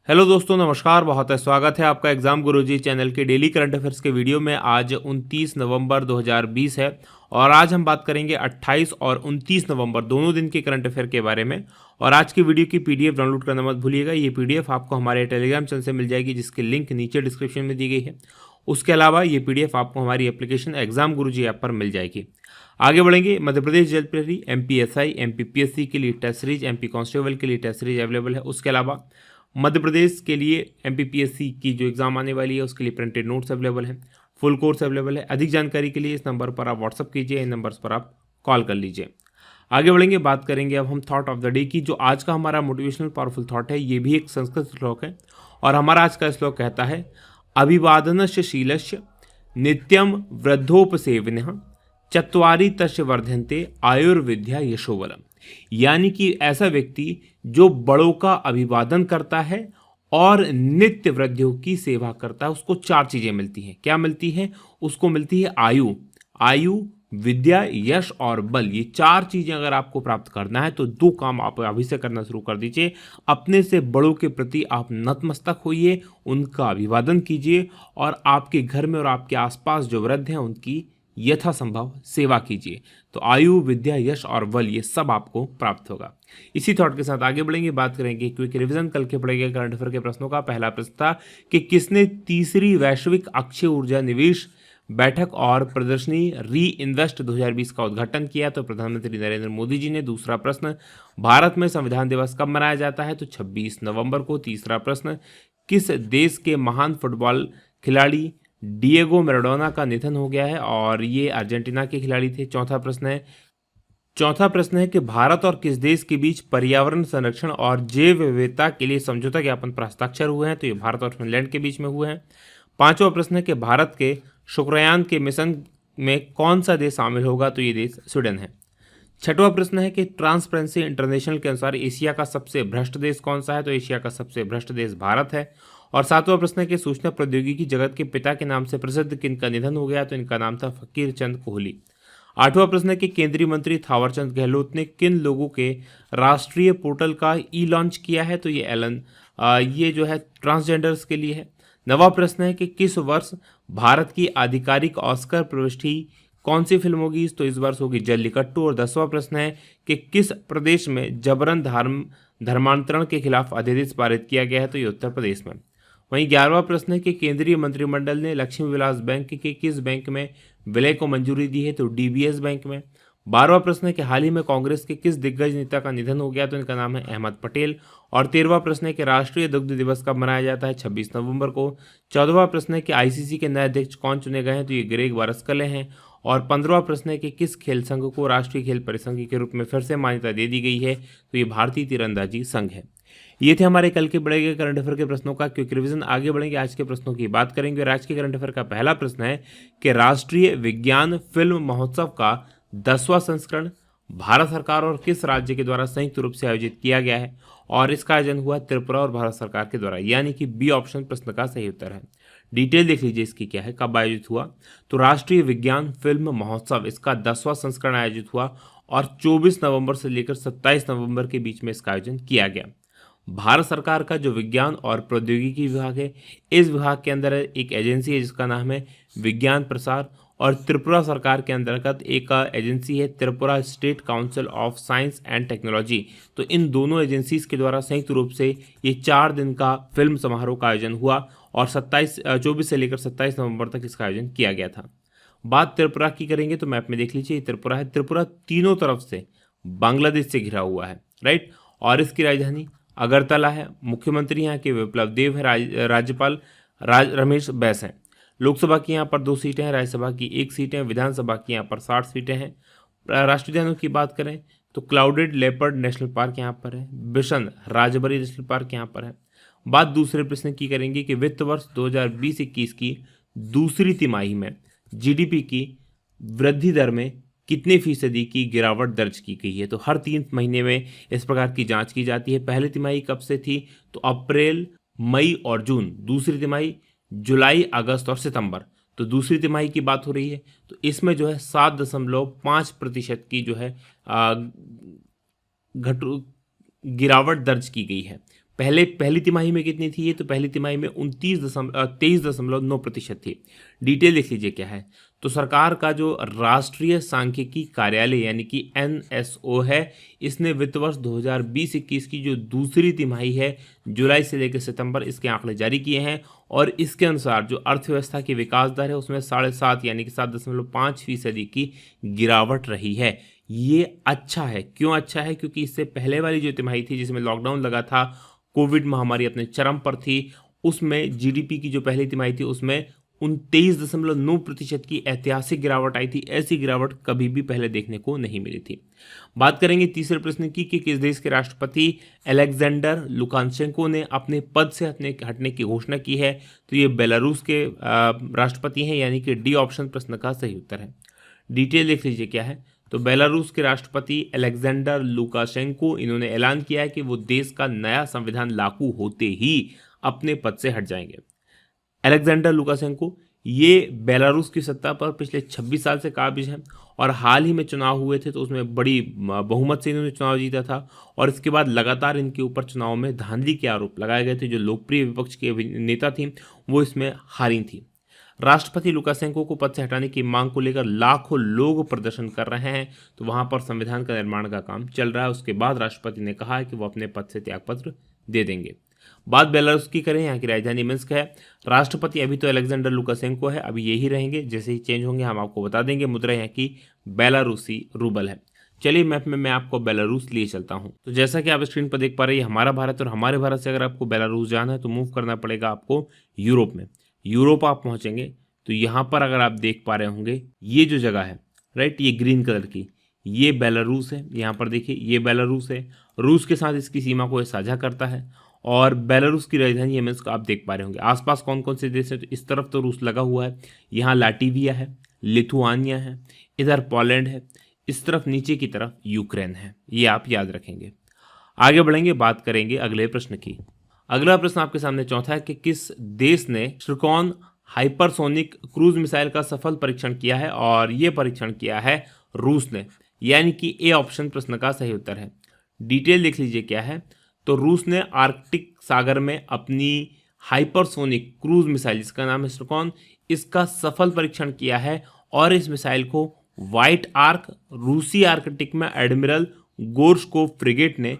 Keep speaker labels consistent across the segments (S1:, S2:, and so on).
S1: Hello दोस्तों, नमस्कार। बहुत है स्वागत है आपका एग्जाम गुरुजी चैनल के डेली करंट अफेयर्स के वीडियो में। आज 29 नवंबर 2020 है और आज हम बात करेंगे 28 और 29 नवंबर दोनों दिन के करंट अफेयर के बारे में। और आज की वीडियो की पीडीएफ डाउनलोड करना मत भूलिएगा। ये पीडीएफ आपको हमारे टेलीग्राम चैनल से मिल जाएगी, जिसकी लिंक नीचे डिस्क्रिप्शन में दी गई है। उसके अलावा ये पीडीएफ आपको हमारी एप्लीकेशन एग्जाम गुरुजी ऐप पर मिल जाएगी। आगे बढ़ेंगे। मध्य प्रदेश जल प्रहरी, एमपीएसआई, एमपीपीएससी के लिए टेस्ट सीरीज, एमपी कांस्टेबल के लिए टेस्ट सीरीज अवेलेबल है। उसके अलावा मध्य प्रदेश के लिए एमपीपीएससी की जो एग्जाम आने वाली है उसके लिए प्रिंटेड नोट्स अवेलेबल हैं, फुल कोर्स अवेलेबल है। अधिक जानकारी के लिए इस नंबर पर आप व्हाट्सअप कीजिए, इन नंबर्स पर आप कॉल कर लीजिए। आगे बढ़ेंगे, बात करेंगे अब हम थॉट ऑफ द डे की। जो आज का हमारा मोटिवेशनल पावरफुल थॉट है, ये भी एक संस्कृत श्लोक है और हमारा आज का श्लोक कहता है, अभिवादनस्य शीलस्य नित्यम वृद्धोपसेविनः चत्वारि तस्य वर्धन्ते आयुर्विद्या यशोबलम। यानी कि ऐसा व्यक्ति जो बड़ों का अभिवादन करता है और नित्य वृद्धियों की सेवा करता है, उसको चार चीजें मिलती हैं। क्या मिलती है? उसको मिलती है आयु, विद्या, यश और बल। ये चार चीजें अगर आपको प्राप्त करना है तो दो काम आप अभी से करना शुरू कर दीजिए। अपने से बड़ों के प्रति आप नतमस्तक होइए, उनका अभिवादन कीजिए और आपके घर में और आपके आसपास जो वृद्ध हैं उनकी यथासंभव सेवा कीजिए। तो आयु, विद्या, यश और बल, ये सब आपको प्राप्त होगा। इसी थॉट के साथ आगे बढ़ेंगे, बात करेंगे क्विक रिवीजन कल के पढ़े गए करंट अफेयर के प्रश्नों का। पहला प्रश्न था कि किसने तीसरी वैश्विक अक्षय ऊर्जा निवेश बैठक और प्रदर्शनी री इन्वेस्ट 2020 का उद्घाटन किया? तो प्रधानमंत्री नरेंद्र मोदी जी ने। दूसरा प्रश्न, भारत में संविधान दिवस कब मनाया जाता है? तो 26 नवंबर को। तीसरा प्रश्न, किस देश के महान फुटबॉल खिलाड़ी डिएगो मैराडोना का निधन हो गया है और ये अर्जेंटीना के खिलाड़ी थे? चौथा प्रश्न है कि भारत और किस देश के बीच पर्यावरण संरक्षण और जैव विविधता के लिए समझौता ज्ञापन पर हस्ताक्षर हुए हैं? तो ये भारत और फिनलैंड के बीच में हुए हैं। पांचवा प्रश्न है कि भारत के शुक्रयान के मिशन में कौन सा देश शामिल होगा? तो ये देश स्वीडन है। छठवां प्रश्न है कि ट्रांसपेरेंसी इंटरनेशनल के अनुसार एशिया का सबसे भ्रष्ट देश कौन सा है? तो एशिया का सबसे भ्रष्ट देश भारत है। और सातवां प्रश्न है कि सूचना प्रौद्योगिकी जगत के पिता के नाम से प्रसिद्ध किनका निधन हो गया? तो इनका नाम था फकीर चंद कोहली। आठवां प्रश्न है कि केंद्रीय मंत्री थावरचंद गहलोत ने किन लोगों के राष्ट्रीय पोर्टल का ई लॉन्च किया है? तो ये जो है ट्रांसजेंडर्स के लिए है। नवां प्रश्न है कि किस वर्ष भारत की आधिकारिक ऑस्कर प्रविष्टि कौन सी फिल्म होगी? तो इस वर्ष होगी जल्लीकट्टू। और 10वां प्रश्न है कि किस प्रदेश में जबरन धर्मांतरण के खिलाफ अध्यादेश पारित किया गया है? तो ये उत्तर प्रदेश में। वहीं 11वां प्रश्न है कि केंद्रीय मंत्रिमंडल ने लक्ष्मी विलास बैंक के किस बैंक में विलय को मंजूरी दी है? तो डीबीएस बैंक में। 12वां प्रश्न है कि हाल ही में कांग्रेस के किस दिग्गज नेता का निधन हो गया? तो इनका नाम है अहमद पटेल। और 13वां प्रश्न है कि राष्ट्रीय दुग्ध दिवस कब मनाया जाता है? 26 नवंबर को। 14वां प्रश्न है कि आईसीसी के नए अध्यक्ष कौन चुने गए हैं? तो ये ग्रेग वारस्कले हैं। और 15वां प्रश्न है कि किस खेल संघ को राष्ट्रीय खेल परिसंघ के रूप में फिर से मान्यता दे दी गई है? तो ये भारतीय तीरंदाजी संघ है। ये थे हमारे कल के बढ़े गए करंट अफेयर के प्रश्नों का क्विक रिवीजन। आगे बढ़ेंगे, आज के प्रश्नों की बात करेंगे। और आज के करंट अफेयर का पहला प्रश्न है कि राष्ट्रीय विज्ञान फिल्म महोत्सव का 10वां संस्करण भारत सरकार और किस राज्य के द्वारा संयुक्त रूप से आयोजित किया गया है? और इसका आयोजन हुआ त्रिपुरा और भारत सरकार के द्वारा, यानी कि बी ऑप्शन प्रश्न का सही उत्तर है। डिटेल देख लीजिए इसकी क्या है, कब आयोजित हुआ। तो राष्ट्रीय विज्ञान फिल्म महोत्सव इसका 10वां संस्करण आयोजित हुआ और 24 नवंबर से लेकर 27 नवंबर के बीच में इसका आयोजन किया गया। भारत सरकार का जो विज्ञान और प्रौद्योगिकी विभाग है, इस विभाग के अंदर एक एजेंसी है जिसका नाम है विज्ञान प्रसार। और त्रिपुरा सरकार के अंतर्गत एक एजेंसी है Tripura state council of science and technology. तो इन दोनों एजेंसीज के द्वारा संयुक्त रूप से ये 4 दिन का फिल्म समारोह का आयोजन हुआ और 24 से लेकर 27 नवंबर तक इसका आयोजन किया गया था। बात त्रिपुरा की करेंगे तो मैप में देख लीजिए, त्रिपुरा है। त्रिपुरा तीनों तरफ से बांग्लादेश से घिरा हुआ है, राइट। और इसकी राजधानी अगरतला है। मुख्यमंत्री यहाँ के विप्लव देव है। राज्यपाल रमेश बैस हैं। लोकसभा की यहाँ पर 2 सीटें हैं, राज्यसभा की 1 सीट है, विधानसभा की यहाँ पर 60 सीटें हैं। राष्ट्रीय उद्यानों की बात करें तो क्लाउडेड लेपर्ड नेशनल पार्क यहाँ पर है, बिशन राजबरी नेशनल पार्क यहाँ पर है। बात दूसरे प्रश्न की करेंगे कि वित्त वर्ष 2020-21 की दूसरी तिमाही में जीडीपी की वृद्धि दर में कितने फीसदी की गिरावट दर्ज की गई है? तो हर 3 महीने में इस प्रकार की जांच की जाती है। पहली तिमाही कब से थी? तो अप्रैल, मई और जून। दूसरी तिमाही जुलाई, अगस्त और सितंबर। तो दूसरी तिमाही की बात हो रही है, तो इसमें जो है 7.5% की जो है गिरावट दर्ज की गई है। पहली तिमाही में कितनी थी ये, तो पहली तिमाही में 23.9% थी। डिटेल देख लीजिए क्या है। तो सरकार का जो राष्ट्रीय सांख्यिकी कार्यालय यानी कि NSO है, इसने वित्त वर्ष 2020-21 की जो दूसरी तिमाही है, जुलाई से लेकर सितंबर, इसके आंकड़े जारी किए हैं और इसके अनुसार जो अर्थव्यवस्था की विकास दर है उसमें 7.5 यानी कि 7.5% की गिरावट रही है। ये अच्छा है। क्यों अच्छा है? क्योंकि इससे पहले वाली जो तिमाही थी जिसमें लॉकडाउन लगा था, कोविड महामारी अपने चरम पर थी, उसमें जीडीपी की जो पहली तिमाही थी उसमें 29.9% की ऐतिहासिक गिरावट आई थी। ऐसी गिरावट कभी भी पहले देखने को नहीं मिली थी। बात करेंगे तीसरे प्रश्न की कि किस देश के राष्ट्रपति अलेक्जेंडर लुकाशेंको ने अपने पद से हटने की घोषणा की है, तो ये बेलारूस के राष्ट्रपति हैं, यानी कि डी ऑप्शन प्रश्न का सही उत्तर है। डिटेल देख लीजिए क्या है। तो बेलारूस के राष्ट्रपति अलेक्जेंडर लुकाशेंको, इन्होंने ऐलान किया है कि वो देश का नया संविधान लागू होते ही अपने पद से हट जाएंगे। अलेक्जेंडर लुकाशेंको ये बेलारूस की सत्ता पर पिछले 26 साल से काबिज हैं और हाल ही में चुनाव हुए थे तो उसमें बड़ी बहुमत से इन्होंने चुनाव जीता था और इसके बाद लगातार इनके ऊपर चुनाव में धांधली के आरोप लगाए गए थे। जो लोकप्रिय विपक्ष के नेता थी वो इसमें हारी थी। राष्ट्रपति लुकाशेंको को पद से हटाने की मांग को लेकर लाखों लोग प्रदर्शन कर रहे हैं, तो वहां पर संविधान का निर्माण का काम चल रहा है। उसके बाद राष्ट्रपति ने कहा है कि वो अपने पद से त्यागपत्र दे देंगे। बात बेलारूस की करें, यहाँ की राजधानी मिन्स्क है। राष्ट्रपति अभी तो अलेक्जेंडर लुकाशेंको है, अभी यही रहेंगे। जैसे ही चेंज होंगे हम आपको बता देंगे। मुद्रा यहाँ की बेलारूसी रूबल है। चलिए मैप में मैं आपको बेलारूस लिए चलता हूँ। तो जैसा कि आप स्क्रीन पर देख पा रहे हैं हमारा भारत, और हमारे भारत से अगर आपको बेलारूस जाना है तो मूव करना पड़ेगा आपको यूरोप में। यूरोप आप पहुंचेंगे तो यहाँ पर अगर आप देख पा रहे होंगे ये जो जगह है, राइट, ये ग्रीन कलर की, ये बेलारूस है। यहाँ पर देखिए ये बेलारूस है। रूस के साथ इसकी सीमा को ये साझा करता है और बेलारूस की राजधानी है मिन्स्क। आप देख पा रहे होंगे आसपास कौन कौन से देश हैं। तो इस तरफ तो रूस लगा हुआ है, यहाँ लाटविया है, लिथुआनिया है, इधर पोलैंड है, इस तरफ नीचे की तरफ यूक्रेन है। ये आप याद रखेंगे। आगे बढ़ेंगे, बात करेंगे अगले प्रश्न की। अगला प्रश्न आपके सामने चौथा है कि किस देश ने श्रिकॉन हाइपरसोनिक क्रूज मिसाइल का सफल परीक्षण किया है, और ये परीक्षण किया है रूस ने, यानी कि ए ऑप्शन प्रश्न का सही उत्तर है। डिटेल देख लीजिए क्या है। तो रूस ने आर्कटिक सागर में अपनी हाइपरसोनिक क्रूज मिसाइल जिसका नाम है श्रिकॉन, इसका सफल परीक्षण किया है और इस मिसाइल को व्हाइट आर्क रूसी आर्कटिक में एडमिरल गोर्शकोव फ्रिगेट ने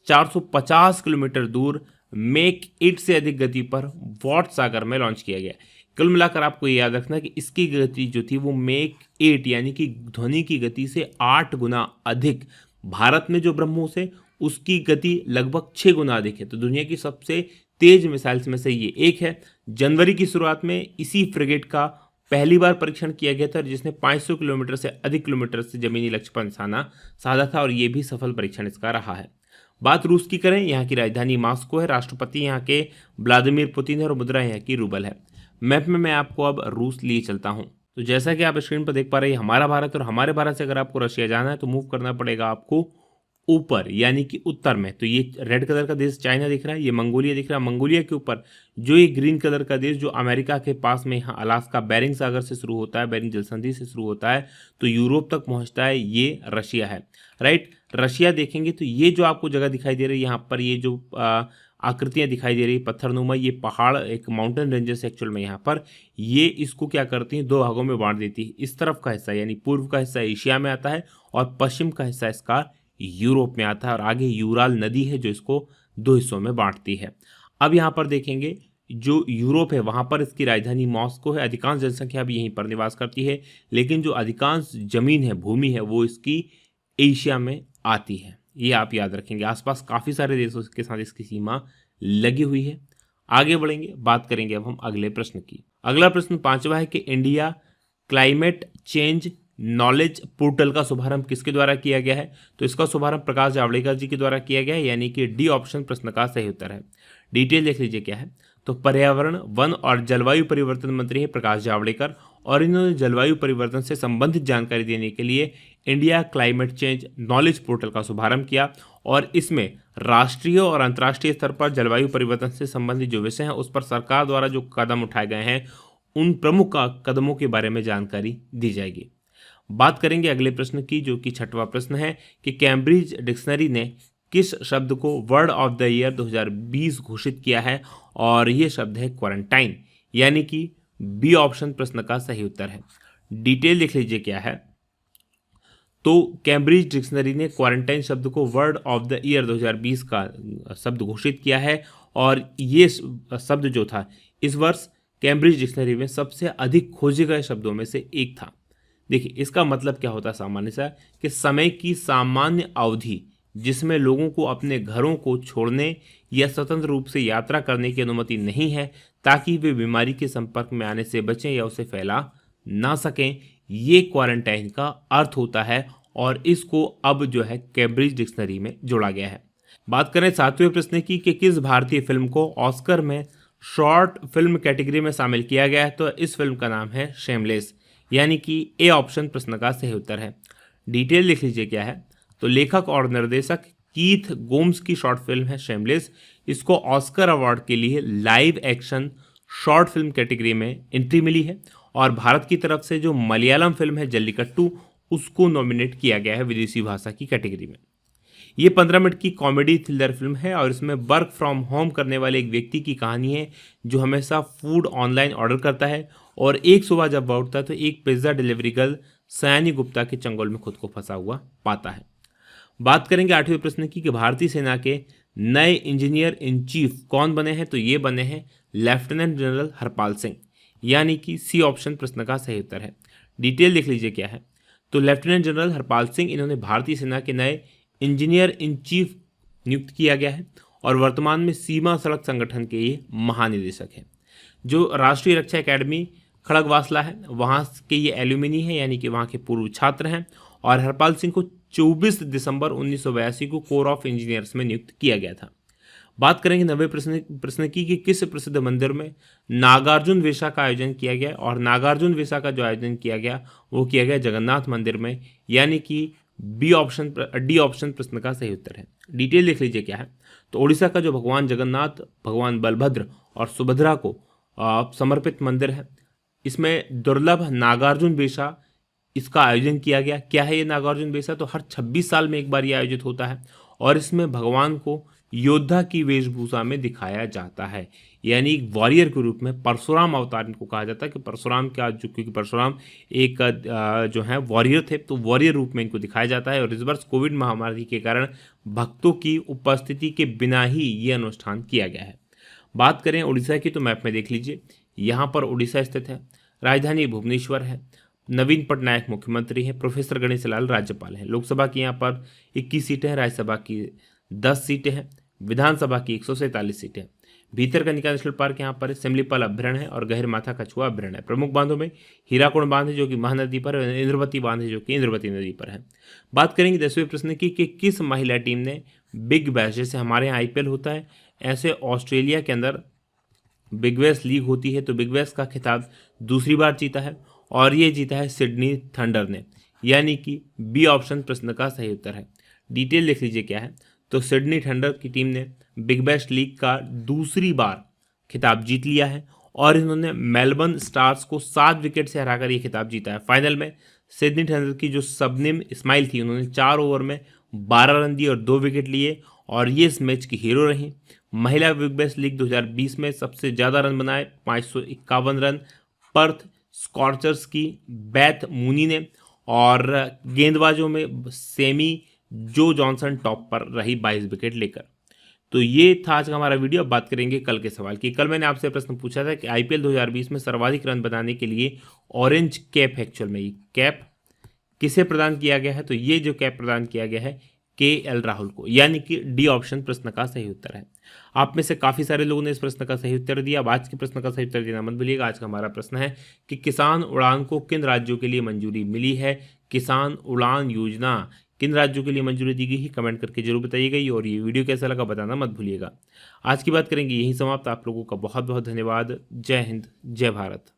S1: 450 किलोमीटर दूर मेक 8 से अधिक गति पर वॉट सागर में लॉन्च किया गया। कुल मिलाकर आपको ये याद रखना कि इसकी गति जो थी वो मेक 8 यानी कि ध्वनि की गति से 8 गुना अधिक। भारत में जो ब्रह्मोस है उसकी गति लगभग 6 गुना अधिक है। तो दुनिया की सबसे तेज मिसाइल्स में से ये एक है। जनवरी की शुरुआत में इसी फ्रिगेट का पहली बार परीक्षण किया गया था जिसने 500 किलोमीटर से अधिक किलोमीटर से जमीनी लक्ष्य पर निशाना साधा था और ये भी सफल परीक्षण इसका रहा है। बात रूस की करें, यहाँ की राजधानी मॉस्को है, राष्ट्रपति यहाँ के व्लादिमीर पुतिन है और मुद्रा यहाँ की रूबल है। मैप में मैं आपको अब रूस लिए चलता हूँ। तो जैसा कि आप स्क्रीन पर देख पा रहे हैं हमारा भारत, और हमारे भारत से अगर आपको रशिया जाना है तो मूव करना पड़ेगा आपको ऊपर यानी कि उत्तर में। तो ये रेड कलर का देश चाइना दिख रहा है, ये मंगोलिया दिख रहा है। मंगोलिया के ऊपर जो ये ग्रीन कलर का देश जो अमेरिका के पास में यहाँ अलास्का बेरिंग सागर से शुरू होता है, बेरिंग जलसंधि से शुरू होता है तो यूरोप तक पहुँचता है, ये रशिया है, राइट। रशिया देखेंगे तो ये जो आपको जगह दिखाई दे रही है यहाँ पर, ये जो आकृतियाँ दिखाई दे रही है पत्थरनुमा, ये पहाड़ एक माउंटेन रेंजेस एक्चुअल में यहाँ पर ये इसको क्या करती हैं, दो भागों में बांट देती है। इस तरफ का हिस्सा यानी पूर्व का हिस्सा एशिया में आता है और पश्चिम का हिस्सा इसका यूरोप में आता है, और आगे यूराल नदी है जो इसको दो हिस्सों में बांटती है। अब यहाँ पर देखेंगे जो यूरोप है वहाँ पर इसकी राजधानी मॉस्को है, अधिकांश जनसंख्या भी यहीं पर निवास करती है, लेकिन जो अधिकांश जमीन है, भूमि है, वो इसकी एशिया में आती है। ये आप याद रखेंगे। आसपास काफ़ी सारे देशों के साथ इसकी सीमा लगी हुई है। आगे बढ़ेंगे, बात करेंगे अब हम अगले प्रश्न की। अगला प्रश्न पांचवा है कि India climate change knowledge portal का शुभारंभ किसके द्वारा किया गया है। तो इसका शुभारंभ प्रकाश जावड़ेकर जी के द्वारा किया गया है, यानी कि डी ऑप्शन प्रश्न का सही उत्तर है। डिटेल देख लीजिए क्या है। तो पर्यावरण, वन और जलवायु परिवर्तन मंत्री है प्रकाश जावड़ेकर, और इन्होंने जलवायु परिवर्तन से संबंधित जानकारी देने के लिए India climate change knowledge portal का शुभारंभ किया, और इसमें राष्ट्रीय और अंतर्राष्ट्रीय स्तर पर जलवायु परिवर्तन से संबंधित जो विषय हैं उस पर सरकार द्वारा जो कदम उठाए गए हैं उन प्रमुख कदमों के बारे में जानकारी दी जाएगी। बात करेंगे अगले प्रश्न की, जो कि छठवां प्रश्न है कि कैम्ब्रिज डिक्शनरी ने किस शब्द को वर्ड ऑफ द ईयर 2020 घोषित किया है, और ये शब्द है क्वारंटाइन, यानी कि बी ऑप्शन प्रश्न का सही उत्तर है। डिटेल लिख लीजिए क्या है। तो कैम्ब्रिज डिक्शनरी ने क्वारंटाइन शब्द को वर्ड ऑफ द ईयर 2020 का शब्द घोषित किया है, और ये शब्द जो था इस वर्ष कैम्ब्रिज डिक्शनरी में सबसे अधिक खोजे गए शब्दों में से एक था। देखिए, इसका मतलब क्या होता है सामान्य सा, कि समय की सामान्य अवधि जिसमें लोगों को अपने घरों को छोड़ने या स्वतंत्र रूप से यात्रा करने की अनुमति नहीं है, ताकि वे बीमारी के संपर्क में आने से बचें या उसे फैला ना सकें, ये क्वारंटाइन का अर्थ होता है, और इसको अब जो है कैम्ब्रिज डिक्शनरी में जोड़ा गया है। बात करें 7वें प्रश्न की कि किस भारतीय फिल्म को ऑस्कर में शॉर्ट फिल्म कैटेगरी में शामिल किया गया है, तो इस फिल्म का नाम है शेमलेस, यानी कि ए ऑप्शन प्रश्न का सही उत्तर है। डिटेल लिख लीजिए क्या है। तो लेखक और निर्देशक कीथ गोम्स की शॉर्ट फिल्म है शेमलेस। इसको ऑस्कर अवार्ड के लिए live action short film category में एंट्री मिली है, और भारत की तरफ से जो मलयालम फिल्म है जल्लीकट्टू, उसको नॉमिनेट किया गया है विदेशी भाषा की कैटेगरी में। ये 15 मिनट की कॉमेडी थ्रिलर फिल्म है, और इसमें वर्क फ्रॉम होम करने वाले एक व्यक्ति की कहानी है जो हमेशा फूड ऑनलाइन ऑर्डर करता है, और एक सुबह जब वह उठता है तो एक पिज्ज़ा डिलीवरी गर्ल सयानी गुप्ता के चंगुल में खुद को फंसा हुआ पाता है। बात करेंगे 8वें प्रश्न की कि भारतीय सेना के नए इंजीनियर इन चीफ कौन बने हैं, तो ये बने हैं लेफ्टिनेंट जनरल हरपाल सिंह, यानी कि सी ऑप्शन प्रश्न का सही उत्तर है। डिटेल लिख लीजिए क्या है। तो लेफ्टिनेंट जनरल हरपाल सिंह, इन्होंने भारतीय सेना के नए इंजीनियर इन चीफ नियुक्त किया गया है, और वर्तमान में सीमा सड़क संगठन के ये महानिदेशक हैं। जो राष्ट्रीय रक्षा एकेडमी खड़गवासला है, वहाँ के ये एल्यूमिनी है, यानी कि वहाँ के पूर्व छात्र हैं, और हरपाल सिंह को 24 दिसंबर 1982 को कोर ऑफ इंजीनियर्स में नियुक्त किया गया था। बात करेंगे 9वें प्रश्न की कि किस प्रसिद्ध मंदिर में नागार्जुन वेशा का आयोजन किया गया, और नागार्जुन वेशा का जो आयोजन किया गया वो किया गया जगन्नाथ मंदिर में, यानी कि डी ऑप्शन प्रश्न का सही उत्तर है। डिटेल लिख लीजिए क्या है। तो उड़ीसा का जो भगवान जगन्नाथ, भगवान बलभद्र और सुभद्रा को समर्पित मंदिर है, इसमें दुर्लभ नागार्जुन वेशा इसका आयोजन किया गया। क्या है ये नागार्जुन वेशा, तो हर 26 साल में एक बार ये आयोजित होता है, और इसमें भगवान को योद्धा की वेशभूषा में दिखाया जाता है, यानी एक वॉरियर के रूप में। परशुराम अवतार इनको कहा जाता है कि परशुराम का जो, क्योंकि परशुराम एक जो है वॉरियर थे, तो वॉरियर रूप में इनको दिखाया जाता है। और इस वर्ष कोविड महामारी के कारण भक्तों की उपस्थिति के बिना ही ये अनुष्ठान किया गया है। बात करें उड़ीसा की, तो मैप में देख लीजिए, यहाँ पर उड़ीसा स्थित है, राजधानी भुवनेश्वर है, नवीन पटनायक मुख्यमंत्री हैं, प्रोफेसर गणेश लाल राज्यपाल हैं। लोकसभा की यहाँ पर 21 सीटें हैं, राज्यसभा की 10 सीटें हैं, विधानसभा की 147 सीटें हैं। भीतरकनिका नेशनल पार्क यहाँ पर है, सिमलीपाल अभ्यारण्य है, और गहिरमाथा कछुआ अभ्यारण्य है। प्रमुख बांधों में हीराकुंड बांध है जो कि महानदी पर है, इंद्रवती बांध है जो कि इंद्रवती नदी पर है। बात करेंगे 10वें प्रश्न की कि किस महिला टीम ने बिग बैश, जैसे हमारे यहाँ IPL होता है, ऐसे ऑस्ट्रेलिया के अंदर बिग बैश लीग होती है, तो बिग बैश का खिताब दूसरी बार जीता है, और ये जीता है सिडनी थंडर ने, यानी कि बी ऑप्शन प्रश्न का सही उत्तर है। डिटेल लिख लीजिए क्या है। तो सिडनी थंडर की टीम ने बिग बैश लीग का दूसरी बार खिताब जीत लिया है, और इन्होंने मेलबर्न स्टार्स को 7 विकेट से हराकर ये खिताब जीता है। फाइनल में सिडनी थंडर की जो शबनम इस्माइल थी, उन्होंने 4 ओवर में 12 रन दिए और 2 विकेट लिए, और ये इस मैच की हीरो रही। महिला बिग बैश लीग 2020 में सबसे ज़्यादा रन बनाए 551 रन पर्थ स्कॉर्चर्स की बेथ मूनी ने, और गेंदबाजों में सेमी जो जॉनसन टॉप पर रही 22 विकेट लेकर। तो ये था आज का हमारा वीडियो। अब बात करेंगे कल के सवाल की। कल मैंने आपसे प्रश्न पूछा था कि IPL 2020 में सर्वाधिक रन बनाने के लिए ऑरेंज कैप, एक्चुअल में ये कैप किसे प्रदान किया गया है, तो ये जो कैप प्रदान किया गया है KL राहुल को, यानी कि डी ऑप्शन प्रश्न का सही उत्तर है। आप में से काफ़ी सारे लोगों ने इस प्रश्न का सही उत्तर दिया। अब आज के प्रश्न का सही उत्तर देना मत भूलिएगा। आज का हमारा प्रश्न है कि किसान उड़ान को किन राज्यों के लिए मंजूरी मिली है। किसान उड़ान योजना किन राज्यों के लिए मंजूरी दी गई है, कमेंट करके जरूर बताइएगा, और ये वीडियो कैसा लगा बताना मत भूलिएगा। आज की बात करेंगे यही समाप्त। आप लोगों का बहुत बहुत धन्यवाद। जय हिंद, जय भारत।